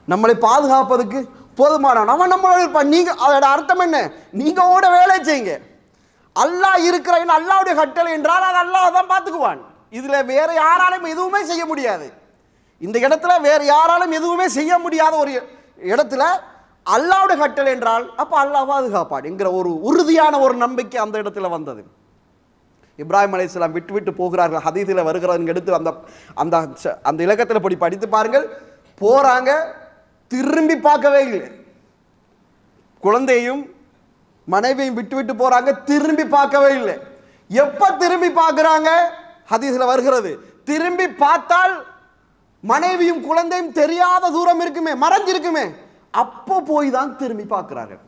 நம்மளை பாதுகாப்பதற்கு போதுமானவன், அவன் நம்மளோட இருப்பான். நீங்க அதோட அர்த்தம் என்ன? நீங்க ஓட வேலை செய்யுங்க, அல்லாஹ் இருக்கிறவன், அல்லாஹ்வுடைய கட்டளை என்றால் அது அல்லாஹ் தான் பார்த்துக்குவான். இதுல வேற யாராலும் எதுவுமே செய்ய முடியாது. இந்த இடத்துல வேற யாராலும் எதுவுமே செய்ய முடியாத ஒரு இடத்துல அல்லாஹ்வுடைய கட்டளை என்றால் அப்ப அல்லாஹ் பாதுகாப்பான் என்கிற ஒரு உறுதியான ஒரு நம்பிக்கை அந்த இடத்துல வந்தது. இப்ராஹிம் அலைஹிஸ்ஸலாம் விட்டு போகிறார்கள். ஹதீஸில் வருகிறவங்க எடுத்து அந்த அந்த அந்த இலக்கத்தில் படித்து பாருங்கள். போறாங்க, திரும்பி பார்க்கவே இல்லை. குழந்தையும் மனைவியும் விட்டு போறாங்க, திரும்பி பார்க்கவே இல்லை. எப்ப திரும்பி பார்க்கிறாங்க? ஹதீஸில் வருகிறது, திரும்பி பார்த்தால் மனைவியும் குழந்தையும் தெரியாத தூரம் இருக்குமே, மறைஞ்சிருக்குமே, அப்போ போய் தான் திரும்பி பார்க்கிறார்கள்.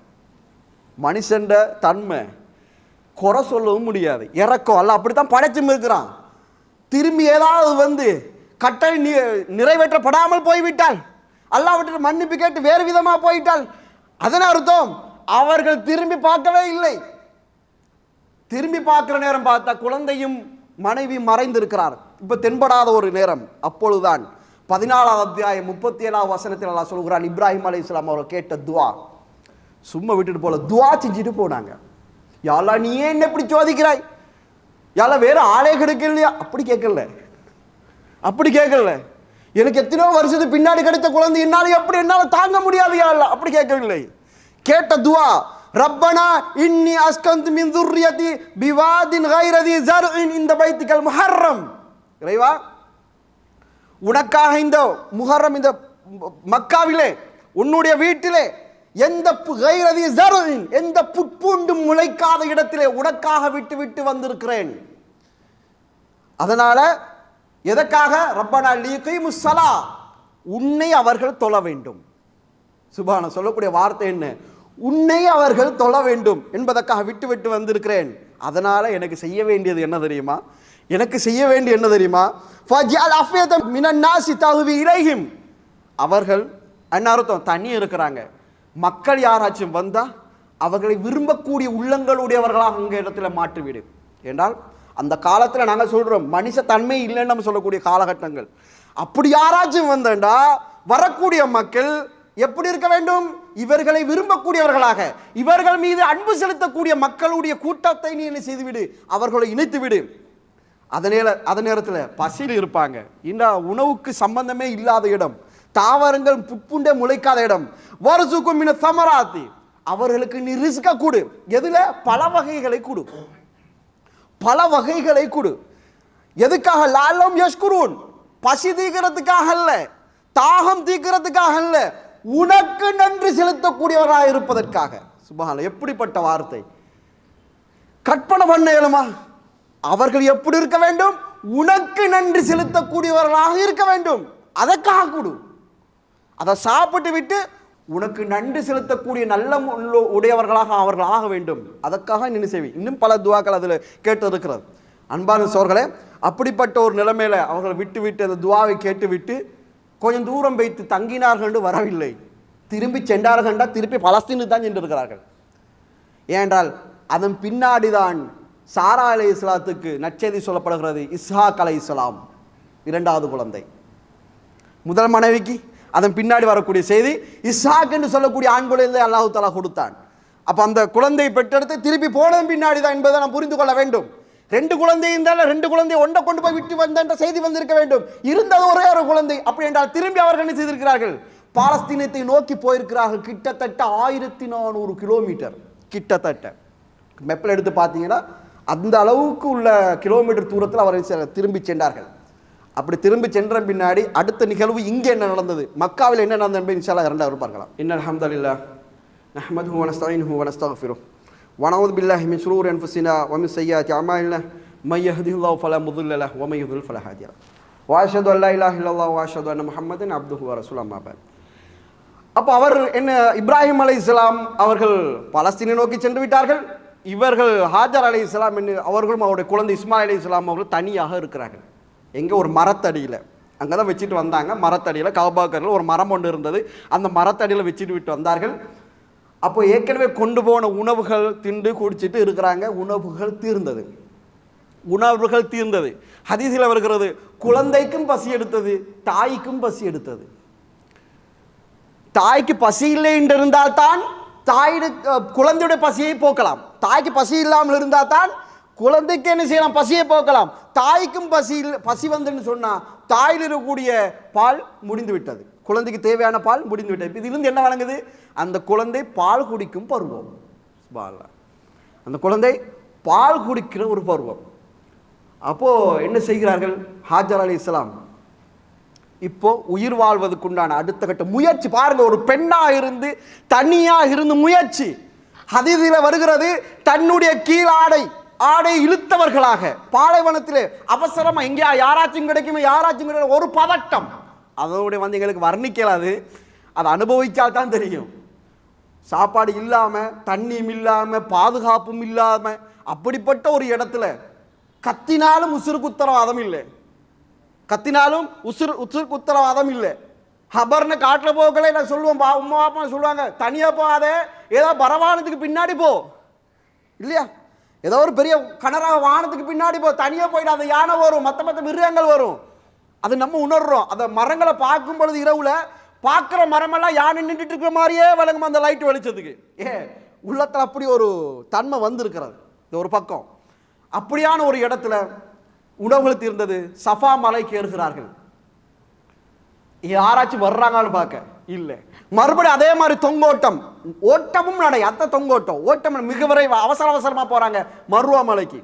மனுஷன்ற தன்மை குறை சொல்லவும் முடியாது, இறக்கம் அல்ல அப்படித்தான் படைச்சும் இருக்கிறான். திரும்பி ஏதாவது வந்து கட்டளை நிறைவேற்றப்படாமல் போய்விட்டால், அல்லாஹ் விட்டு மன்னிப்பு கேட்டு வேறு விதமா போயிட்டால், அதன் அர்த்தம் அவர்கள் திரும்பி பார்க்கவே இல்லை. திரும்பி பார்க்கிற நேரம் பார்த்தா குழந்தையும் மனைவி மறைந்திருக்கிறார். இப்ப தென்படாத ஒரு நேரம். அப்பொழுதுதான் 14வது அத்தியாயம் 37வது வசனத்தில் அல்லாஹ் சொல்கிறான், இப்ராஹிம் அலைஹிஸ்ஸலாம் அவர்கள் கேட்ட துவா, சும்மா விட்டுட்டு போல துவா செஞ்சுட்டு போனாங்க. யா அல்லாஹ் நீ ஏன் என்ன இப்படி சோதிக்கிறாய்? யா அல்லாஹ் வேற ஆளே கிடைக்கலையா? அப்படி கேட்கல, அப்படி கேட்கல. எனக்கு எத்தனையோ வருஷத்துக்கு பின்னாடி கிடைத்த குழந்தை என்னால தாங்க முடியாது யா அல்லாஹ், அப்படி கேட்கவில்லை. கேட்ட துவா, ரப்பனா இன்னி அஸ்கந்து மின் துர்ரியதி பிவாதின் கைரதி ஜர்இன் இந்த பைத்திகல் முஹர்ரம், இறைவா உனக்காக இந்த முஹர்ரம் இந்த மக்காவிலே உன்னுடைய வீட்டிலே எந்த கைரதி ஜர்இன் எந்த புட்பூண்டும் முளைக்காத இடத்திலே உனக்காக விட்டு வந்திருக்கிறேன். அதனால எதற்காக? ரப்பனா லீகிமுஸ் ஸலா, உன்னை அவர்கள் தொழ வேண்டும். சுபான சொல்லக்கூடிய வார்த்தை என்ன? உன்னை அவர்கள் தொழ வேண்டும் என்பதற்காக விட்டு வந்திருக்கிறேன். அதனால எனக்கு செய்ய வேண்டியது என்ன தெரியுமா? எனக்கு செய்ய வேண்டிய என்ன தெரியுமா? ஃபஜ்அல் அஃபியதம் மினன் நாஸி தஹ்வி இலைஹிம், அவர்கள் அன்னர்த்தம் தண்ணி இருக்கிறாங்க, மக்கள் யாராச்சும் வந்தா அவர்களை விரும்பக்கூடிய உள்ளங்களுடையவர்களாக அங்க இடத்துல மாற்றிவிடு. என்றால் அந்த காலத்துல நாங்க சொல்றோம் மனுஷ தன்மை இல்லைன்னு நம்ம சொல்லக்கூடிய காலகட்டங்கள். அப்படி யாராச்சும் வந்தா வரக்கூடிய மக்கள் எப்படி இருக்க வேண்டும்? இவர்களை விரும்பக்கூடியவர்களாக, இவர்கள் மீது அன்பு செலுத்தக்கூடிய மக்களுடைய கூட்டத்தை நீ என்ன செய்துவிடு, அவர்களை இணைத்து விடு. அதே நேரத்தில் பசியில் இருப்பாங்க, இந்த உணவுக்கு சம்பந்தமே இல்லாத இடம், தாவரங்கள் புட்புண்டே முளைக்காத இடம். வருசுக்கும் மின சமராத்தி, அவர்களுக்கு நீ ரிஸ்க கொடு. எதுல? பல வகைகளை கொடு, பல வகைகளை கொடு. எதுக்காக? லாலம் யஷ்குரூன், பசி தீக்கிறதுக்காக அல்ல, தாகம் தீக்கிறதுக்காக அல்ல, உனக்கு நன்றி செலுத்தக்கூடியவராக இருப்பதற்காக. சுப்ஹானல்லாஹ், எப்படிப்பட்ட வார்த்தை! கற்பனை பண்ண இயலுமா? அவர்கள் எப்படி இருக்க வேண்டும்? உனக்கு நன்றி செலுத்தக்கூடியவர்களாக இருக்க வேண்டும். அதற்காக கொடு. அதை சாப்பிட்டு விட்டு உனக்கு நன்றி செலுத்தக்கூடிய நல்ல உடையவர்களாக அவர்கள் ஆக வேண்டும். அதற்காக நின்று செய்வி. இன்னும் பல துவாக்கள் அதில் கேட்டு இருக்கிறது. அன்பான சோர்களே, அப்படிப்பட்ட ஒரு நிலைமையில அவர்கள் விட்டு அந்த துவாவை கேட்டு விட்டு கொஞ்சம் தூரம் வைத்து தங்கினார்கள் என்று வரவில்லை, திரும்பி சென்றார்கள் என்றால் திருப்பி பலஸ்தீனுக்கு தான் சென்றிருக்கிறார்கள். ஏனென்றால் அதன் பின்னாடிதான் சாரா அலைஹிஸ்ஸலாத்துக்கு நற்செய்தி சொல்லப்படுகிறது. இஸ்ஹாக் அலைஹிஸ்ஸலாம் இரண்டாவது குழந்தை, முதல் மனைவிக்கு அதன் பின்னாடி வரக்கூடிய செய்தி இஸ்ஹாக் என்று சொல்லக்கூடிய ஆண் குழந்தை அல்லாஹ் தஆலா கொடுத்தான். அப்ப அந்த குழந்தை பெற்றெடுத்து திருப்பி போனதன் பின்னாடி தான் என்பதை நாம் புரிந்து கொள்ள வேண்டும். 2 குழந்தை இருந்தாலும் 2 குழந்தை ஒன்றை கொண்டு போய் விட்டு வந்த என்ற செய்தி வந்திருக்க வேண்டும். இருந்தது ஒரே ஒரு குழந்தை. அப்படி என்றால் திரும்பி அவர்கள் என்ன செய்திருக்கிறார்கள்? பாலஸ்தீனத்தை நோக்கி போயிருக்கிறார்கள். கிட்டத்தட்ட 1400 கிலோமீட்டர், கிட்டத்தட்ட மெப்பில் எடுத்து பார்த்தீங்கன்னா அந்த அளவுக்கு உள்ள கிலோமீட்டர் தூரத்தில் அவர்கள் திரும்பி சென்றார்கள். அப்படி திரும்பி சென்ற பின்னாடி அடுத்த நிகழ்வு இங்கே என்ன நடந்தது, மக்காவில் என்ன நடந்தது என்பதை இன்ஷா அல்லாஹ் இரண்டாவது பார்க்கலாம். இன்னல் ஹம்தலில்லாஹ் நஹ்மதுஹு வ நஸ்தஈனுஹு வ நஸ்தக்ஃபிருஹு வ நஊது பில்லாஹி மின் ஷுரூரி அன்ஃபுஸினா வ மின் ஸய்யிஆத்தி அமாலினா மை யஹ்திஹில்லாஹு ஃபலா முضில்ல லஹு வ மை யுضلل ஃபலா ஹாதிய லஹு வ அஷ்ஹது அல்லா இலாஹா இல்லல்லாஹு வ அஷ்ஹது அன்ன முஹம்மதன் அப்துஹு வ ரசூலுஹு அம்மா பஅத். அப்போ அவர் என்ன, இப்ராஹிம் அலைஹிஸ்ஸலாம் அவர்கள் பலஸ்தீனை நோக்கி சென்று விட்டார்கள். இவர்கள் ஹாஜர் அலைஹிஸ்ஸலாம் என்று அவர்களும் அவருடைய குழந்தை இஸ்மாயில் அலைஹிஸ்ஸலாம் அவர்கள் தனியாக இருக்கிறார்கள். எங்கே? ஒரு மரத்தடியில். அங்கே தான் வச்சுட்டு வந்தாங்க. மரத்தடியில் கஅபாக்கரில் ஒரு மரம் ஒன்று இருந்தது. அந்த மரத்தடியில் வச்சுட்டு விட்டு வந்தார்கள். அப்போ ஏற்கனவே கொண்டு போன உணவுகள் திண்டு குடிச்சிட்டு இருக்கிறாங்க. உணவுகள் தீர்ந்தது. ஹதீஸில் வருகிறது, குழந்தைக்கும் பசி எடுத்தது, தாய்க்கும் பசி எடுத்தது. தாய்க்கு பசி இல்லை என்று இருந்தால் தான் குழந்தையுடைய பசியை போக்கலாம். தாய்க்கு பசி இல்லாமல் இருந்தால் தான் குழந்தைக்கு என்ன செய்யலாம்? பசியை போக்கலாம். தாய்க்கும் பசி வந்துன்னு சொன்னா தாயில் இருக்கக்கூடிய பால் முடிந்து விட்டது, குழந்தைக்கு தேவையான பால் முடிந்து விட்டது. இதிலிருந்து என்ன வழங்குது? அந்த குழந்தை பால் குடிக்கும் பருவம். அந்த குழந்தை பால் குடிக்கிற ஒரு பருவம். அப்போ என்ன செய்கிறார்கள்? ஹாஜர் அலைஹிஸ்ஸலாம் இப்போ உயிர் வாழ்வதற்குண்டான அடுத்த கட்ட முயற்சி பாருங்க. ஒரு பெண்ணா இருந்து தனியா இருந்து முயற்சி. ஹதீஸில வருகிறது, தன்னுடைய கீழாடை இழுத்தவர்களாக பாலைவனத்திலே அவசரமா எங்கேயா யாராச்சும் கிடைக்குமே ஒரு பதட்டம். அதனுடைய வந்து எங்களுக்கு வர்ணிக்கலாது, அதை அனுபவிச்சால் தான் தெரியும். சாப்பாடு இல்லாம, தண்ணியும் இல்லாம, பாதுகாப்பும் இல்லாம அப்படிப்பட்ட ஒரு இடத்துல கத்தினாலும் உசுருக்கு உத்தரவாதம் இல்லை, உசுருக்கு உத்தரவாதம் இல்லை. ஹபர்னு காட்டில் போகல நான் சொல்லுவேன், உமா அப்பா சொல்லுவாங்க, தனியா போகாத, ஏதோ பரவானத்துக்கு பின்னாடி போ, இல்லையா? ஏதோ ஒரு பெரிய கனரக வானத்துக்கு பின்னாடி போ, தனியா போயிட்டு அந்த யானை வரும், மற்ற மிருகங்கள் வரும். அது நம்ம உணர்றோம். அந்த மரங்களை பார்க்கும் பொழுது இரவுல பார்க்குற மரமெல்லாம் யானை நின்றுட்டு இருக்கிற மாதிரியே விளங்கும் அந்த லைட் வெளிச்சத்துக்கு. உள்ளத்தில் அப்படி ஒரு தன்மை வந்திருக்கிறது. இந்த ஒரு பக்கம் அப்படியான ஒரு இடத்துல உணவுகள் தீர்ந்தது. சஃபா மலைக்கு ஏறுகிறார்கள். யாராச்சும் வர்றாங்கன்னு பார்க்க இல்லை. மறுபடியும் அதே மாதிரி தொங்கோட்டம், ஓட்டமும் நடை, அத்த தொங்கோட்டம், ஓட்டம் மிக விரைவா அவசரமா போறாங்க மர்வா மலைக்கு.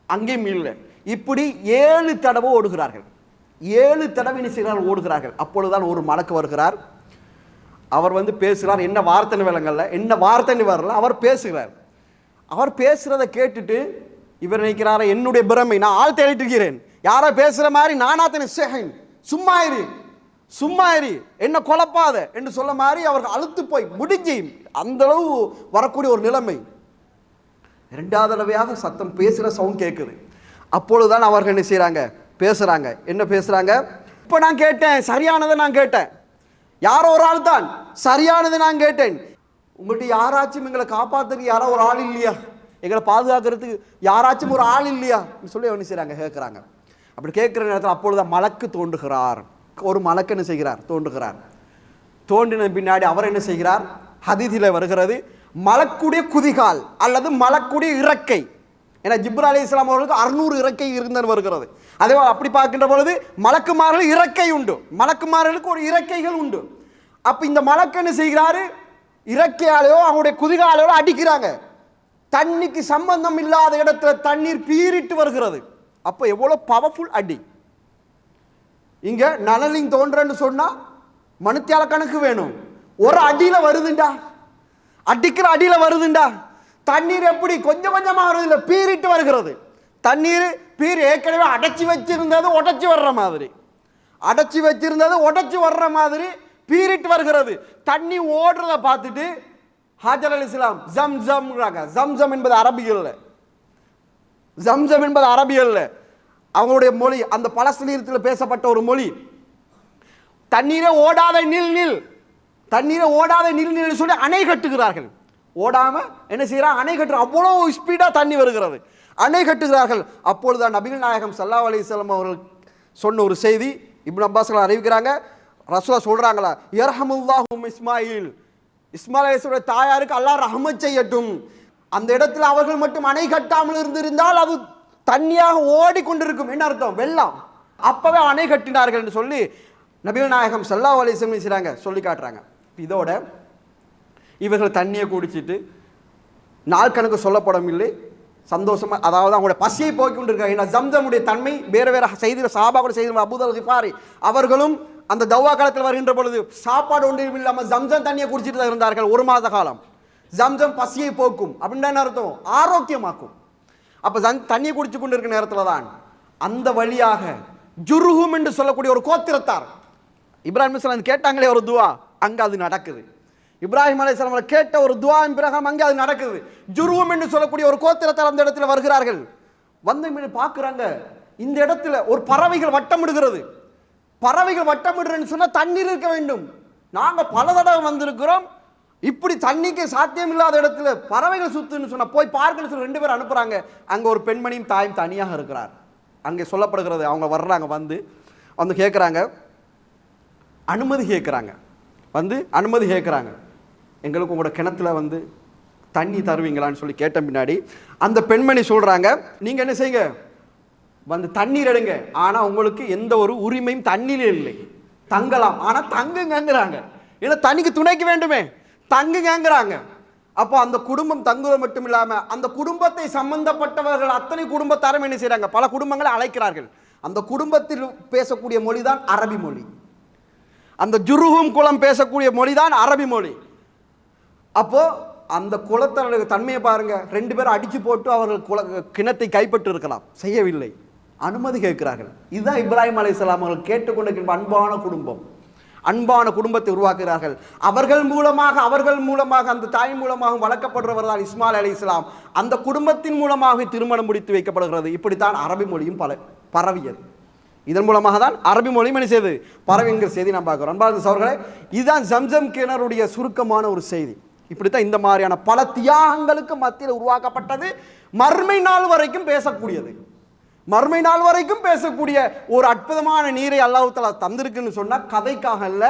அங்கேயும் இல்லை. இப்படி 7 தடவை ஓடுகிறார்கள். 7 தடவை ஓடுகிறார்கள். அப்பொழுதுதான் ஒரு மலக்கு வருகிறார். அவர் வந்து பேசுகிறார். என்ன வார்த்தைன்னு விளங்கல்ல, என்ன வார்த்தைன்னு வரல, அவர் பேசுகிறார். அவர் பேசுறதை கேட்டுட்டு இவர் நினைக்கிறார, என்னுடைய பிரமை, நான் ஆள் தேடிட்டு இருக்கிறேன், யாரோ பேசுற மாதிரி நானாத்தனை சேகன், சும்மா இரு என்ன குழப்பாத என்று சொல்ல மாதிரி அவர்கள் அழுத்து போய் முடிஞ்சு அந்த அளவு வரக்கூடிய ஒரு நிலைமை. 2வது தடவையாக சத்தம் பேசுற சவுண்ட் கேட்குது. அப்பொழுதுதான் அவர்கள் என்ன செய்யறாங்க? பேசுறாங்க. என்ன பேசுறாங்க? இப்ப நான் கேட்டேன், சரியானதை நான் கேட்டேன், யாரோ ஒரு ஆள் தான் சரியானதை நான் கேட்டேன். உங்கள்கிட்ட யாராச்சும் எங்களை காப்பாத்துறதுக்கு யாரோ ஒரு ஆள் இல்லையா? எங்களை பாதுகாக்கிறதுக்கு யாராச்சும் ஒரு ஆள் இல்லையா சொல்லி என்ன செய்யறாங்க? கேட்குறாங்க. அப்படி கேட்குற நேரத்தில் அப்பொழுதுதான் மலக்கு தோன்றுகிறார். ஒரு மலக்கு என்ன செய்கிறார்? தோன்றுகிறார். தோன்றின பின்னாடி அவர் என்ன செய்கிறார்? ஹதீஸில் வருகிறது, மலக்குடைய குதிகால் அல்லது மலக்குடைய இறக்கை. ஏன்னா ஜிப்ரீல் அலைஹிஸ்ஸலாம் அவர்களுக்கு 600 இறக்கை இருந்தது வருகிறது. அதே அப்படி பார்க்கின்ற பொழுது மலக்குமார்கள் இறக்கை உண்டு, மலக்குமார்களுக்கு ஒரு இறக்கைகள் உண்டு. அப்ப இந்த மலக்கு என்ன செய்கிறாரு? இறக்கையாலேயோ அவங்களுடைய குதிகாலையோ அடிக்கிறாங்க. தண்ணிக்கு சம்பந்தம் இல்லாத இடத்துல தண்ணீர் பீறிட்டு வருகிறது. அப்ப எவ்வளவு பவர்ஃபுல் அடி. இங்க நனலிங் தோன்றன்னு சொன்னா மனுத்தியால கணக்கு வேணும். ஒரு அடியில வருதுண்டா, அடிக்கிற அடியில வருதுண்டா. தண்ணீர் எப்படி கொஞ்சம் கொஞ்சமா வருது, பீறிட்டு வருகிறது. தண்ணீர் பீர் ஏற்கனவே அடைச்சி வச்சிருந்தது உடைச்சி வர்ற மாதிரி பீறிட்டு வருகிறது. தண்ணி ஓடுறத பார்த்துட்டு ஹாஜர் அலைஹிஸ்ஸலாம் ஜம்சம் என்பது அரபியல்ல அவங்களுடைய மொழி, அந்த பலஸ்தீனத்தில் பேசப்பட்ட ஒரு மொழி. தண்ணீரை ஓடாத நில் நில், தண்ணீரை ஓடாத நில் நில் சொல்லி அணை கட்டுகிறார்கள். ஓடாம என்ன செய்யறாங்க? அணை கட்டுற. அவ்வளவு ஸ்பீடா தண்ணி வருகிறது, அணை கட்டுகிறார்கள். அப்பொழுதுதான் நபிகள் நாயகம் ஸல்லல்லாஹு அலைஹி வஸல்லம் அவர்கள் சொன்ன ஒரு செய்தி இப்னு அப்பாஸ் அறிவிக்கிறாங்க. ரசூலா சொல்றாங்களா, யர்ஹமுல்லாஹு இஸ்மாயில், இஸ்மாயில் அலைஹிஸ்ஸலாமுடைய தாயாருக்கு அல்லாஹ் ரஹ்மத் செய்யட்டும். அந்த இடத்துல அவர்கள் மட்டும் அணை கட்டாமல் இருந்திருந்தால் அது தண்ணியாக ஓடிக்கொண்டிருக்கும். என்ன அர்த்தம்? வெள்ளம். அப்பவே அணை கட்டினார்கள் என்று சொல்லி நபிகள் நாயகம் ஸல்லல்லாஹு அலைஹி வஸல்லம் செய்றாங்க, சொல்லி காட்டுறாங்க. இதோட இவர்கள் தண்ணியை குடிச்சிட்டு நாள் கணக்கு சொல்லப்படவில்லை, சந்தோஷமா, அதாவது அவங்களோட பசியை போக்கி கொண்டிருக்காங்க. ஏன்னா ஜம்ஜமுடைய தன்மை வேற வேற செய்தியில் சஹாபாக்கள் செய்தி அபூதல் கிஃபாரி அவர்களும் அந்த தவ்வா காலத்தில் வருகின்ற பொழுது சாப்பாடு ஒன்றும் இல்லாமல் ஜம்ஜம் தண்ணியை குடிச்சிட்டு தான் இருந்தார்கள் 1 மாத காலம். ஜம்ஜம் பசியை போக்கும் அப்படின்னா என்ன அர்த்தம்? ஆரோக்கியமாக்கும். அப்ப தண்ணியை குடிச்சு கொண்டு இருக்கிற நேரத்தில் தான் அந்த வழியாக ஜுருஹும் என்று சொல்லக்கூடிய ஒரு கோத்திரத்தார் இப்ராஹிம் அலைஹிஸ்ஸலாம் கேட்டாங்களே ஒரு துவா, அங்க அது நடக்குது. இப்ராஹிம் அலைஹிஸ்ஸலாம் கேட்ட ஒரு துவா பிறகு அங்கே அது நடக்குது. ஜுருஹும் என்று சொல்லக்கூடிய ஒரு கோத்திரத்தார் அந்த இடத்துல வருகிறார்கள். வந்து பார்க்குறாங்க, இந்த இடத்துல ஒரு பறவைகள் வட்டமிடுகிறது. பறவைகள் வட்டமிடுறேன்னு சொன்னா தண்ணீர் இருக்க வேண்டும். நாங்க பல தடவை வந்திருக்கிறோம், இப்படி தண்ணிக்கு சாத்தியம் இல்லாத இடத்துல பறவைகள் சுத்துன்னு சொன்னா போய் பார்க்கன்னு சொல்லி 2 பேர் அனுப்புறாங்க. அங்க ஒரு பெண்மணியும் தாயும் தனியாக இருக்கிறார். அங்கே சொல்லப்படுகிறது, அவங்க வர்றாங்க, வந்து கேட்குறாங்க, அனுமதி கேட்குறாங்க, வந்து அனுமதி கேட்குறாங்க, எங்களுக்கு உங்களோட கிணத்துல தண்ணி தருவீங்களான்னு சொல்லி கேட்ட பின்னாடி அந்த பெண்மணி சொல்றாங்க, நீங்க என்ன செய்யுங்க, தண்ணீர் எடுங்க, ஆனா உங்களுக்கு எந்த ஒரு உரிமையும் தண்ணியில இல்லை, தங்கலாம், ஆனா தங்குங்கிறாங்க. ஏன்னா தண்ணிக்கு துணைக்கு வேண்டுமே, தங்குங்கிறாங்க. அப்போ அந்த குடும்பம் தங்குவது மட்டும் இல்லாம அந்த குடும்பத்தை சம்பந்தப்பட்டவர்கள் அத்தனை குடும்பத்தாரும் என்ன செய்யறாங்க, பல குடும்பங்களை அழைக்கிறார்கள். அந்த குடும்பத்தில் பேசக்கூடிய மொழி தான் அரபி மொழி. அந்த ஜுருஹும் குலம் பேசக்கூடிய மொழி தான் அரபி மொழி. அப்போ அந்த குலத்தோட தன்மையை பாருங்க, 2 பேரும் அடிச்சு போட்டு அவர்கள் கிணத்தை கைப்பற்று இருக்கலாம், செய்யவில்லை, அனுமதி கேட்கிறார்கள். இதுதான் இப்ராஹிம் அலைஹிஸ்ஸலாம் அவர்கள் கேட்டுக்கொண்டிருக்கின்ற அன்பான குடும்பம். அன்பான குடும்பத்தை உருவாக்குகிறார்கள். அவர்கள் மூலமாக அந்த தாய் மூலமாக வளர்க்கப்படுறவர் தான் இஸ்மாயில் அலைஹிஸ்ஸலாம். அந்த குடும்பத்தின் மூலமாக திருமணம் முடித்து வைக்கப்படுகிறது. இப்படித்தான் அரபி மொழியும் பரவியது. இதன் மூலமாக தான் அரபி மொழியும் என்ன செய்து பரவிங்கிற செய்தி நாம் பார்க்கிறோம். அன்பார்ந்த சகோதரர்களே, இதுதான் ஜம்ஜம் கிணறுடைய சுருக்கமான ஒரு செய்தி. இப்படித்தான் இந்த மாதிரியான பல தியாகங்களுக்கு மத்தியில் உருவாக்கப்பட்டது. மறுமை நாள் வரைக்கும் பேசக்கூடியது, மறுமை நாள் வரைக்கும் பேசக்கூடிய ஒரு அற்புதமான நீரை அல்லாஹ் தஆலா தந்திருக்குன்னு சொன்னா கதைக்காக அல்ல,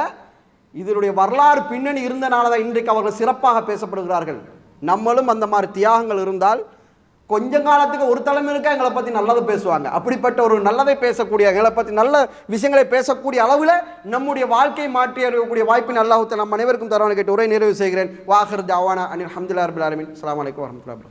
இதனுடைய வரலாறு பின்னணி இருந்தனால தான் இன்றைக்கு அவர்கள் சிறப்பாக பேசப்படுகிறார்கள். நம்மளும் அந்த மாதிரி தியாகங்கள் இருந்தால் கொஞ்ச காலத்துக்கு ஒரு தலைமுறைக்கு எங்களை பற்றி நல்லதை பேசுவாங்க. அப்படிப்பட்ட ஒரு நல்லதை பேசக்கூடிய, எங்களை பற்றி நல்ல விஷயங்களை பேசக்கூடிய அளவில் நம்முடைய வாழ்க்கையை மாற்றி அறியக்கூடிய வாய்ப்பின் அல்லாஹ் நம் அனைவருக்கும் தருவான கேட்டு உரை நிறைவு செய்கிறேன். வாஹிர் தாவானா அனில் ஹம்துலில்லாஹி ரப்பில் ஆலமீன். அஸ்ஸலாமு அலைக்கும் வரஹ்மத்துல்லாஹி.